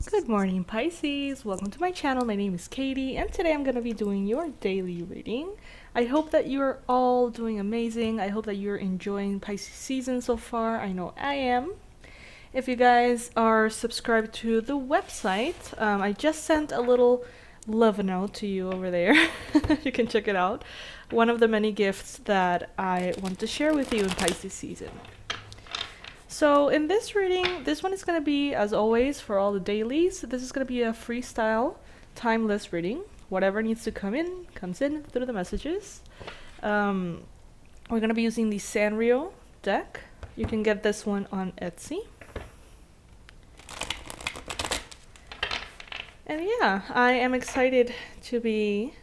Good morning, Pisces. Welcome to my channel. My name is Katie, and today I'm going to be doing your daily reading. I hope that you're all doing amazing. I hope that you're enjoying Pisces season so far. I know I am. If you guys are subscribed to the website, I just sent a little love note to you over there. You can check it out. One of the many gifts that I want to share with you in Pisces season. So in this reading, this one is going to be, as always, for all the dailies. This is going to be a freestyle, timeless reading. Whatever needs to come in, comes in through the messages. We're going to be using the Sanrio deck. You can get this one on Etsy. And yeah, I am excited to be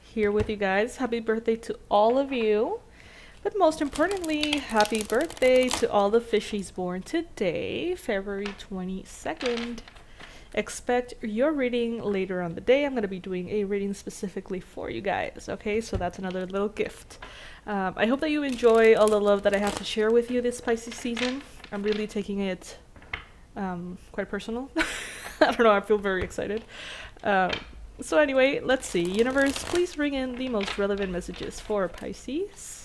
here with you guys. Happy birthday to all of you. But most importantly, happy birthday to all the fishies born today, February 22nd. Expect your reading later on the day. I'm going to be doing a reading specifically for you guys, okay? So that's another little gift. I hope that you enjoy all the love that I have to share with you this Pisces season. I'm really taking it quite personal. I don't know, I feel very excited. So anyway, let's see. Universe, please bring in the most relevant messages for Pisces.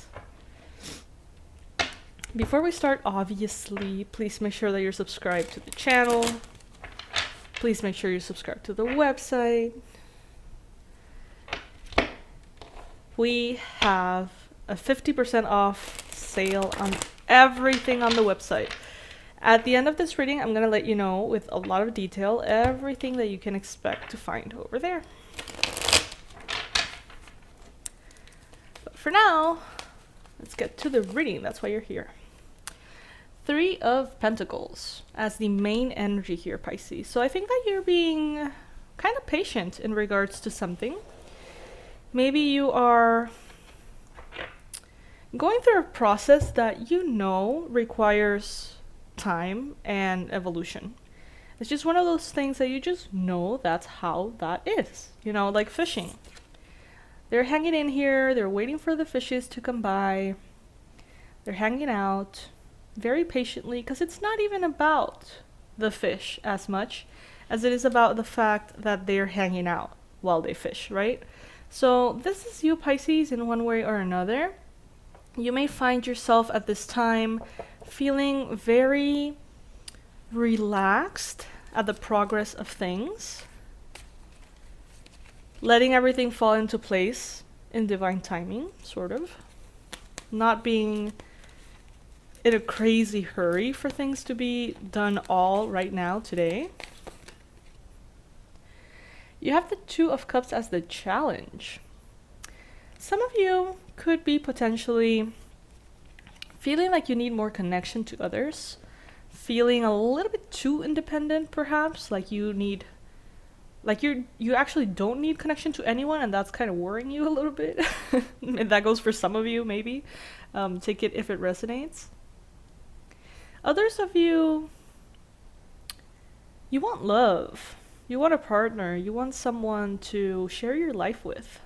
Before we start, obviously, please make sure that you're subscribed to the channel. Please make sure you're subscribed to the website. We have a 50% off sale on everything on the website. At the end of this reading, I'm going to let you know with a lot of detail everything that you can expect to find over there. But for now, let's get to the reading. That's why you're here. Three of Pentacles as the main energy here, Pisces. So I think that you're being kind of patient in regards to something. Maybe you are going through a process that you know requires time and evolution. It's just one of those things that you just know that's how that is. You know, like fishing. They're hanging in here. They're waiting for the fishes to come by. They're hanging out very patiently, because it's not even about the fish as much as it is about the fact that they're hanging out while they fish, right? So this is you, Pisces, in one way or another. You may find yourself at this time feeling very relaxed at the progress of things, letting everything fall into place in divine timing, sort of. Not being in a crazy hurry for things to be done all right now, today. You have the Two of Cups as the challenge. Some of you could be potentially feeling like you need more connection to others, feeling a little bit too independent, perhaps, like you need, like you actually don't need connection to anyone, and that's kind of worrying you a little bit. And that goes for some of you, maybe. Take it if it resonates. Others of you, you want love. You want a partner. You want someone to share your life with.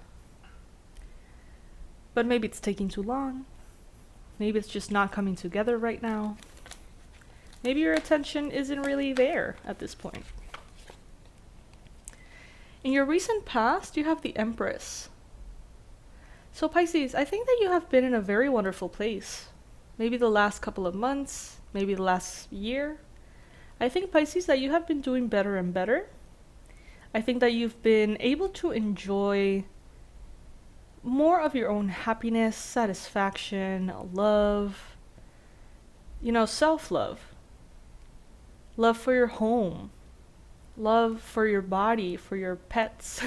But maybe it's taking too long. Maybe it's just not coming together right now. Maybe your attention isn't really there at this point. In your recent past, you have the Empress. So Pisces, I think that you have been in a very wonderful place. Maybe the last couple of months, maybe the last year. I think, Pisces, that you have been doing better and better. I think that you've been able to enjoy more of your own happiness, satisfaction, love, you know, self-love. Love for your home. Love for your body, for your pets.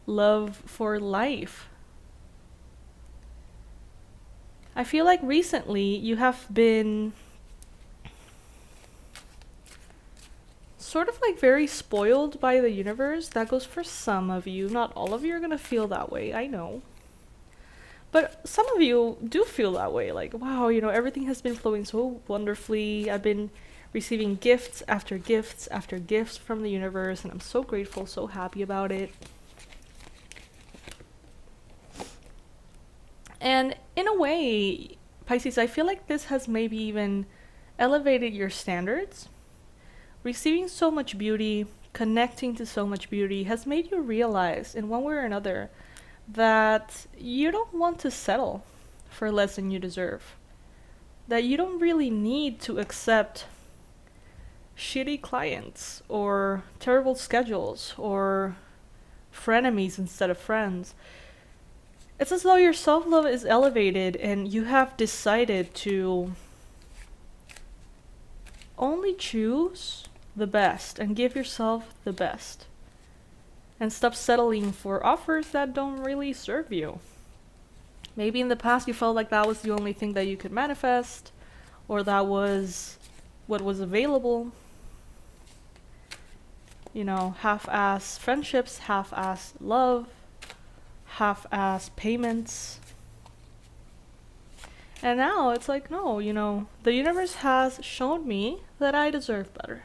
Love for life. I feel like recently you have been sort of like very spoiled by the universe. That goes for some of you. Not all of you are going to feel that way, I know. But some of you do feel that way. Like, wow, you know, everything has been flowing so wonderfully. I've been receiving gifts after gifts after gifts from the universe, and I'm so grateful, so happy about it. And in a way, Pisces, I feel like this has maybe even elevated your standards. receiving so much beauty, connecting to so much beauty has made you realize in one way or another that you don't want to settle for less than you deserve. That you don't really need to accept shitty clients or terrible schedules or frenemies instead of friends. It's as though your self-love is elevated and you have decided to only choose the best and give yourself the best. And stop settling for offers that don't really serve you. Maybe in the past you felt like that was the only thing that you could manifest, or that was what was available. You know, half-ass friendships, half-ass love, half-ass payments. And now it's like, no, you know, the universe has shown me that I deserve better.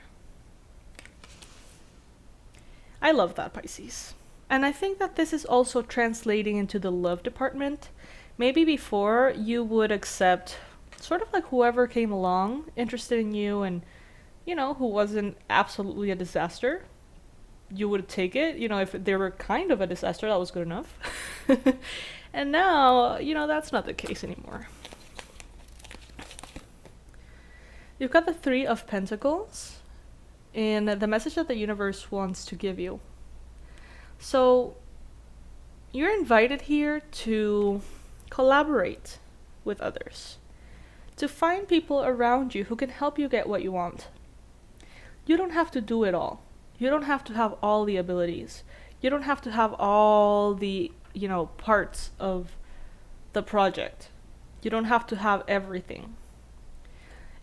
I love that, Pisces. And I think that this is also translating into the love department. Maybe before you would accept sort of like whoever came along interested in you and, you know, who wasn't absolutely a disaster. You would take it, you know, if they were kind of a disaster, that was good enough. And now, you know, that's not the case anymore. You've got the Three of Pentacles in the message that the universe wants to give you. So you're invited here to collaborate with others, to find people around you who can help you get what you want. You don't have to do it all. You don't have to have all the abilities. You don't have to have all the, you know, parts of the project. You don't have to have everything.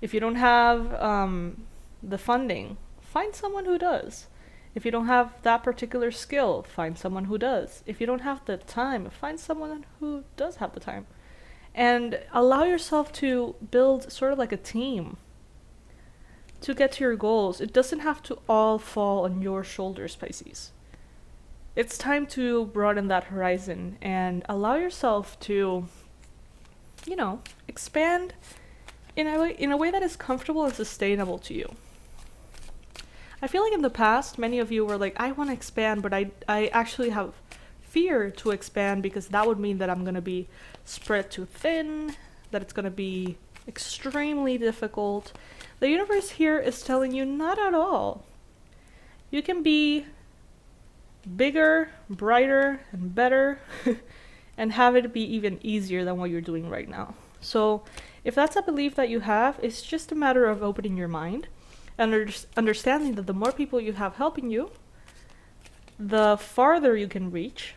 If you don't have the funding, find someone who does. If you don't have that particular skill, find someone who does. If you don't have the time, find someone who does have the time. And allow yourself to build sort of like a team to get to your goals. It doesn't have to all fall on your shoulders, Pisces. It's time to broaden that horizon and allow yourself to, you know, expand in a way that is comfortable and sustainable to you. I feel like in the past, many of you were like, I want to expand, but I actually have fear to expand because that would mean that I'm going to be spread too thin, that it's going to be extremely difficult. The universe here is telling you not at all. You can be bigger, brighter, and better and have it be even easier than what you're doing right now. So if that's a belief that you have, it's just a matter of opening your mind and understanding that the more people you have helping you, the farther you can reach,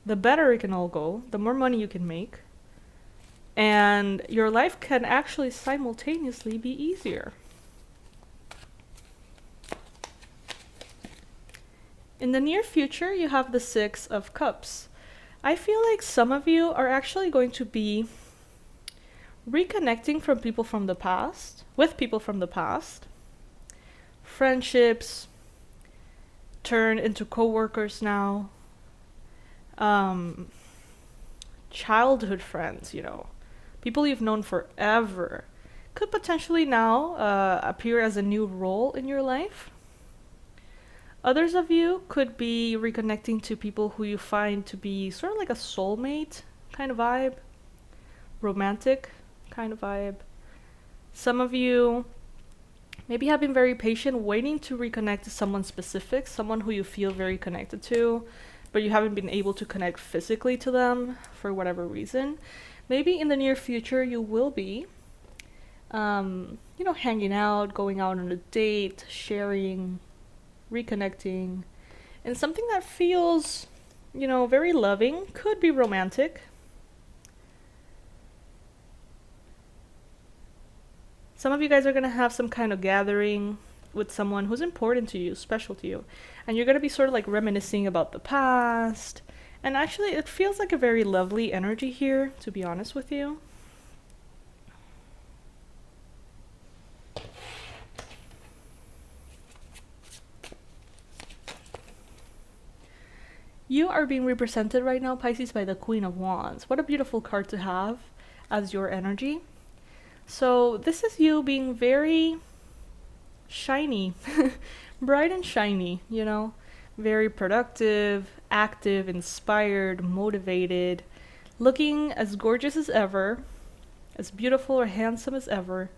the better it can all go, the more money you can make, and your life can actually simultaneously be easier. In the near future, you have the Six of Cups. I feel like some of you are actually going to be reconnecting with people from the past. Friendships turn into co-workers now. Childhood friends, you know, people you've known forever could potentially now appear as a new role in your life. Others of you could be reconnecting to people who you find to be sort of like a soulmate kind of vibe, romantic kind of vibe. Some of you maybe have been very patient waiting to reconnect to someone specific, someone who you feel very connected to, but you haven't been able to connect physically to them for whatever reason. Maybe in the near future you will be, you know, hanging out, going out on a date, sharing, reconnecting, and something that feels, you know, very loving, could be romantic. Some of you guys are going to have some kind of gathering with someone who's important to you, special to you, and you're going to be sort of like reminiscing about the past. And actually, it feels like a very lovely energy here, to be honest with you. You are being represented right now, Pisces, by the Queen of Wands. What a beautiful card to have as your energy. So this is you being very shiny, bright and shiny, very productive, active, inspired, motivated, looking as gorgeous as ever, as beautiful or handsome as ever,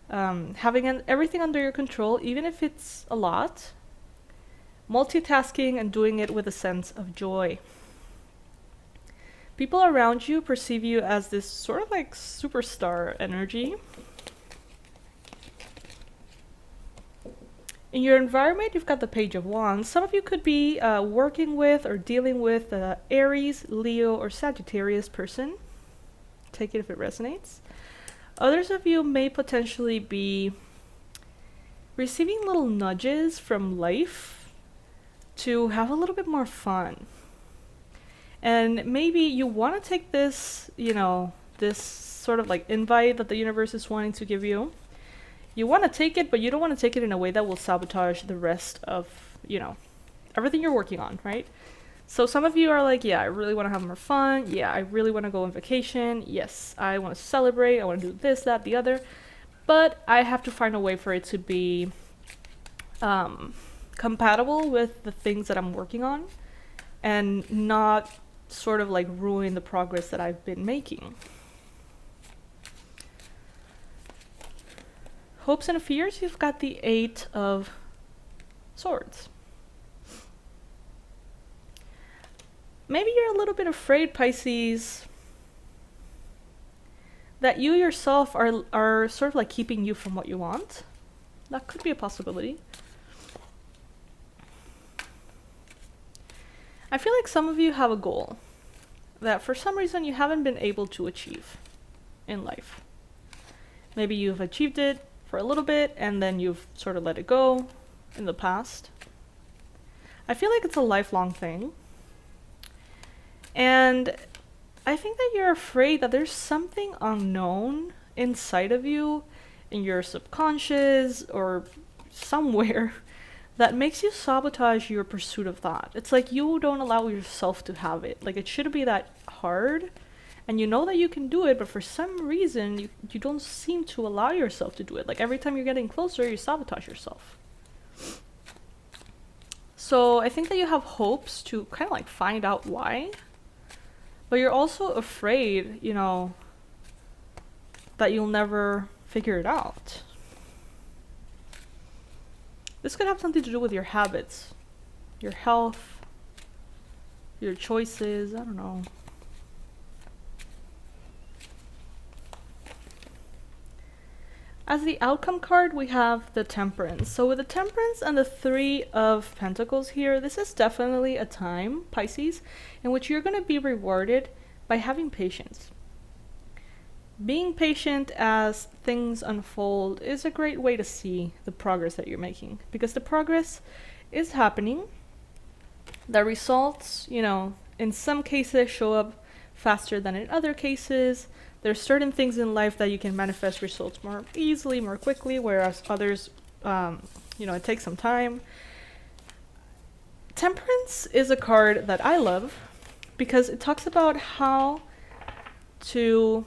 having everything under your control, even if it's a lot, multitasking and doing it with a sense of joy. People around you perceive you as this sort of like superstar energy. In your environment, you've got the Page of Wands. Some of you could be working with or dealing with Aries, Leo, or Sagittarius person. Take it if it resonates. Others of you may potentially be receiving little nudges from life to have a little bit more fun. And maybe you want to take this, this sort of like invite that the universe is wanting to give you. You want to take it, but you don't want to take it in a way that will sabotage the rest of, everything you're working on, right? So some of you are like, yeah, I really want to have more fun. Yeah, I really want to go on vacation. Yes, I want to celebrate. I want to do this, that, the other. But I have to find a way for it to be compatible with the things that I'm working on and not sort of like ruin the progress that I've been making. Hopes and fears, you've got the 8 of Swords. Maybe you're a little bit afraid, Pisces, that you yourself are sort of like keeping you from what you want. That could be a possibility. I feel like some of you have a goal that for some reason you haven't been able to achieve in life. Maybe you've achieved it for a little bit and then you've sort of let it go in the past. I feel like it's a lifelong thing. And I think that you're afraid that there's something unknown inside of you, in your subconscious or somewhere, that makes you sabotage your pursuit of that. It's like you don't allow yourself to have it. Like it shouldn't be that hard. And you know that you can do it, but for some reason, you don't seem to allow yourself to do it. Like every time you're getting closer, you sabotage yourself. So I think that you have hopes to kind of like find out why. But you're also afraid, that you'll never figure it out. This could have something to do with your habits, your health, your choices, I don't know. As the outcome card, we have the Temperance. So with the Temperance and the 3 of Pentacles here, this is definitely a time, Pisces, in which you're going to be rewarded by having patience. Being patient as things unfold is a great way to see the progress that you're making, because the progress is happening. The results, in some cases show up faster than in other cases. There's certain things in life that you can manifest results more easily, more quickly, whereas others, it takes some time. Temperance is a card that I love because it talks about how to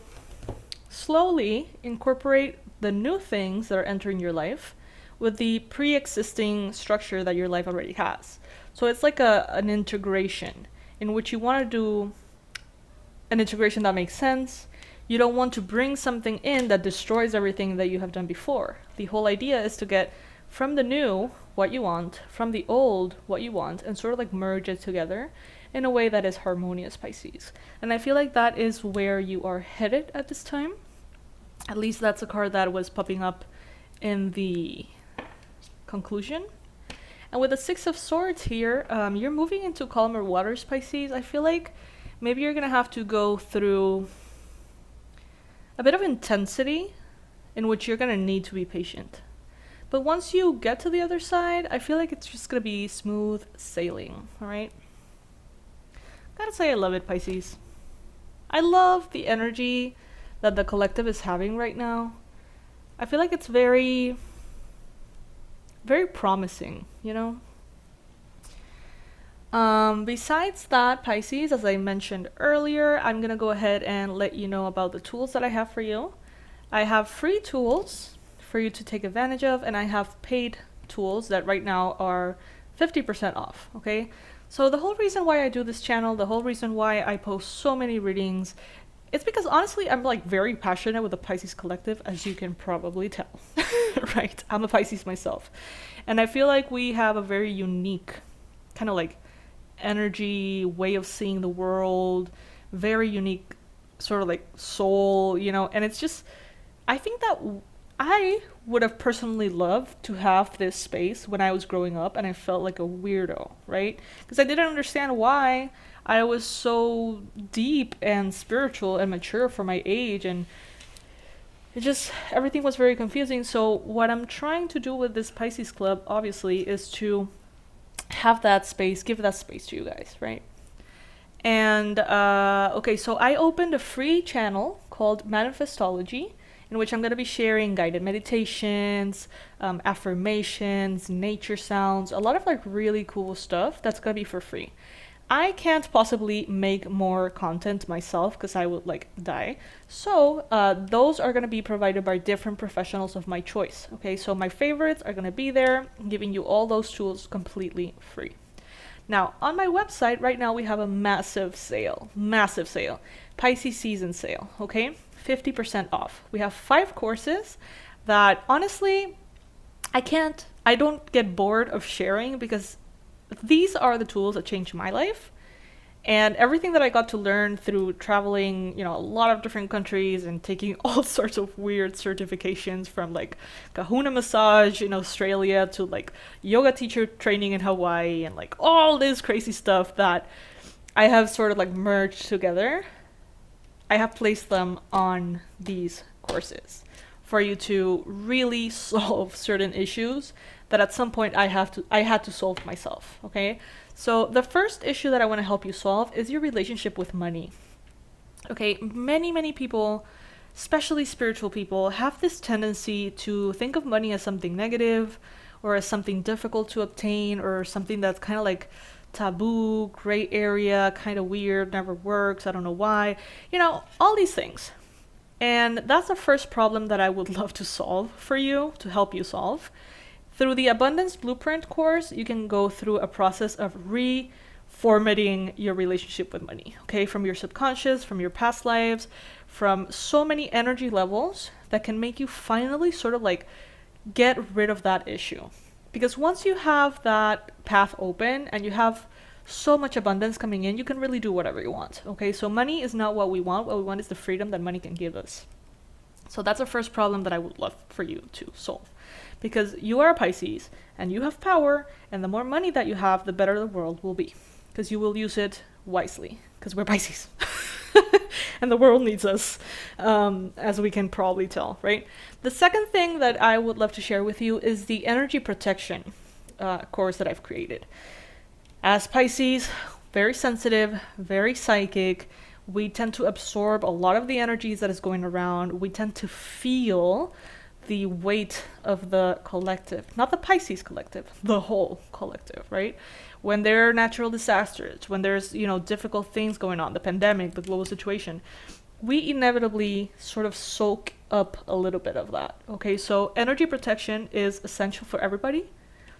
slowly incorporate the new things that are entering your life with the pre-existing structure that your life already has. So it's like an integration in which you want to do an integration that makes sense. You don't want to bring something in that destroys everything that you have done before. The whole idea is to get from the new what you want, from the old what you want, and sort of like merge it together in a way that is harmonious, Pisces. And I feel like that is where you are headed at this time. At least that's a card that was popping up in the conclusion. And with the 6 of Swords here, you're moving into calmer waters, Pisces. I feel like maybe you're going to have to go through a bit of intensity in which you're going to need to be patient. But once you get to the other side, I feel like it's just going to be smooth sailing, all right? Gotta say I love it, Pisces. I love the energy that the collective is having right now. I feel like it's very, very promising, Besides that, Pisces, as I mentioned earlier, I'm going to go ahead and let you know about the tools that I have for you. I have free tools for you to take advantage of, and I have paid tools that right now are 50% off, okay? So the whole reason why I do this channel, the whole reason why I post so many readings, it's because honestly, I'm like very passionate with the Pisces collective, as you can probably tell, right? I'm a Pisces myself. And I feel like we have a very unique kind of like energy, way of seeing the world, very unique sort of like soul, you know, and it's just, I think that I would have personally loved to have this space when I was growing up, and I felt like a weirdo, right? Because I didn't understand why I was so deep and spiritual and mature for my age, and it just, everything was very confusing. So what I'm trying to do with this Pisces Club, obviously, is to have that space, give that space to you guys, right? And okay, so I opened a free channel called Manifestology, in which I'm going to be sharing guided meditations, affirmations, nature sounds, a lot of like really cool stuff that's going to be for free. I can't possibly make more content myself because I would like die. So those are going to be provided by different professionals of my choice. Okay, so my favorites are going to be there, giving you all those tools completely free. Now, on my website right now, we have a massive sale, Pisces season sale, okay? 50% off. We have 5 courses that honestly, I don't get bored of sharing, because these are the tools that changed my life. And everything that I got to learn through traveling, you know, a lot of different countries and taking all sorts of weird certifications, from like kahuna massage in Australia to like yoga teacher training in Hawaii, and like all this crazy stuff that I have sort of like merged together. I have placed them on these courses for you to really solve certain issues that at some point I had to solve myself, okay? So the first issue that I want to help you solve is your relationship with money. Okay, many people, especially spiritual people, have this tendency to think of money as something negative, or as something difficult to obtain, or something that's kind of like taboo, gray area, kind of weird, never works, I don't know why, you know, all these things. And that's the first problem that I would love to solve for you, to help you solve. Through the Abundance Blueprint course, you can go through a process of reformatting your relationship with money, okay? From your subconscious, from your past lives, from so many energy levels that can make you finally sort of like get rid of that issue. Because once you have that path open and you have so much abundance coming in, you can really do whatever you want, okay? So money is not what we want. What we want is the freedom that money can give us. So that's the first problem that I would love for you to solve. Because you are a Pisces and you have power, and the more money that you have, the better the world will be. Because you will use it wisely, because we're Pisces. And the world needs us, as we can probably tell, right? The second thing that I would love to share with you is the energy protection course that I've created. As Pisces, very sensitive, very psychic, we tend to absorb a lot of the energies that is going around. We tend to feel the weight of the collective, not the Pisces collective, the whole collective, right? When there are natural disasters, when there's, you know, difficult things going on, the pandemic, the global situation, we inevitably sort of soak up a little bit of that, okay? So energy protection is essential for everybody.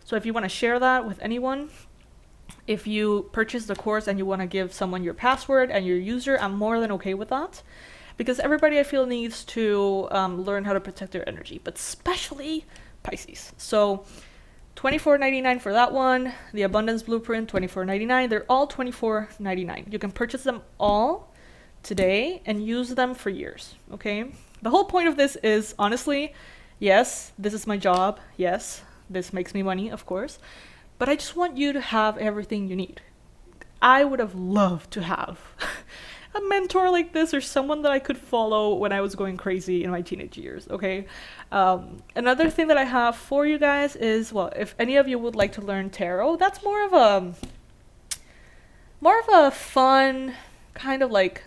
So if you want to share that with anyone, if you purchase the course and you want to give someone your password and your user, I'm more than okay with that. Because everybody, I feel, needs to learn how to protect their energy, but especially Pisces. So $24.99 for that one. The Abundance Blueprint, $24.99. They're all $24.99. You can purchase them all today and use them for years, okay? The whole point of this is, honestly, yes, this is my job. Yes, this makes me money, of course. But I just want you to have everything you need. I would have loved to have a mentor like this, or someone that I could follow when I was going crazy in my teenage years, okay? Another thing that I have for you guys is, well, if any of you would like to learn tarot, that's more of a fun, kind of like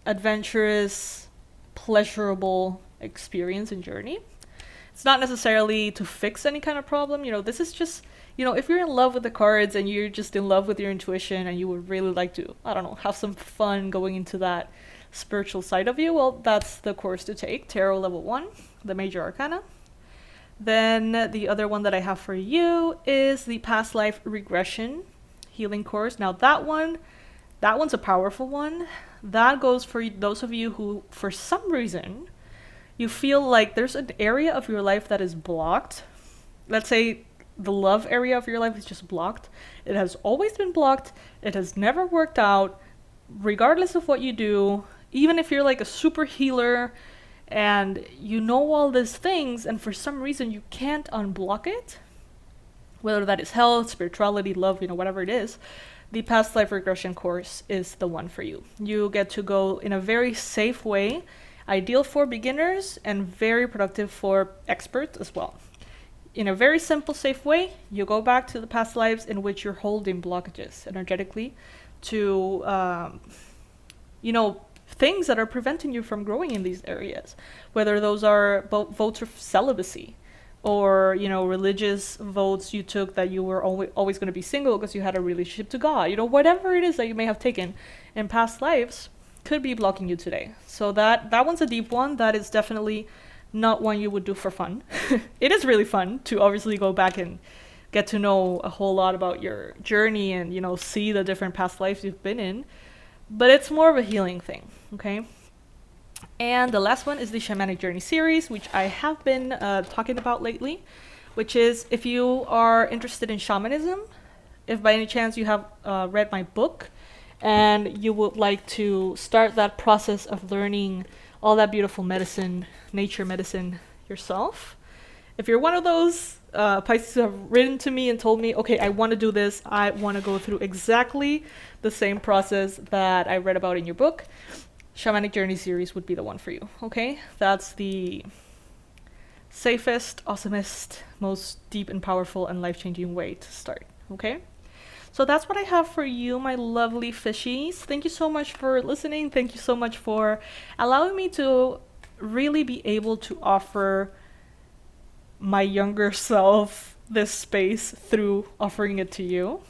adventurous, pleasurable experience and journey. It's not necessarily to fix any kind of problem, you know, this is just, you know, if you're in love with the cards and you're just in love with your intuition and you would really like to, I don't know, have some fun going into that spiritual side of you, well, that's the course to take. Tarot level 1, the major arcana. Then the other one that I have for you is the past life regression healing course. Now that one's a powerful one. That goes for those of you who, for some reason, you feel like there's an area of your life that is blocked. Let's say the love area of your life is just blocked. It has always been blocked. It has never worked out, regardless of what you do. Even if you're like a super healer and you know all these things, and for some reason you can't unblock it, whether that is health, spirituality, love, whatever it is, the past life regression course is the one for you. You get to go in a very safe way, ideal for beginners and very productive for experts as well. In a very simple, safe way, you go back to the past lives in which you're holding blockages energetically to, things that are preventing you from growing in these areas, whether those are votes of celibacy or, religious votes you took that you were always going to be single because you had a relationship to God, whatever it is that you may have taken in past lives could be blocking you today. So that one's a deep one. That is definitely not one you would do for fun. It is really fun to obviously go back and get to know a whole lot about your journey and, see the different past lives you've been in. But it's more of a healing thing, okay? And the last one is the Shamanic Journey series, which I have been talking about lately, which is if you are interested in shamanism, if by any chance you have read my book and you would like to start that process of learning all that beautiful medicine, nature medicine yourself. If you're one of those Pisces who have written to me and told me, okay, I want to do this, I want to go through exactly the same process that I read about in your book, Shamanic Journey series would be the one for you, okay? That's the safest, awesomest, most deep and powerful and life-changing way to start, okay? So that's what I have for you, my lovely fishies. Thank you so much for listening. Thank you so much for allowing me to really be able to offer my younger self this space through offering it to you.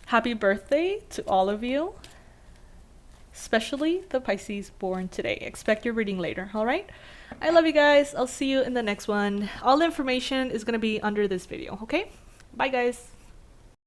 Happy birthday to all of you, especially the Pisces born today. Expect your reading later, all right? I love you guys. I'll see you in the next one. All the information is going to be under this video, okay? Bye, guys.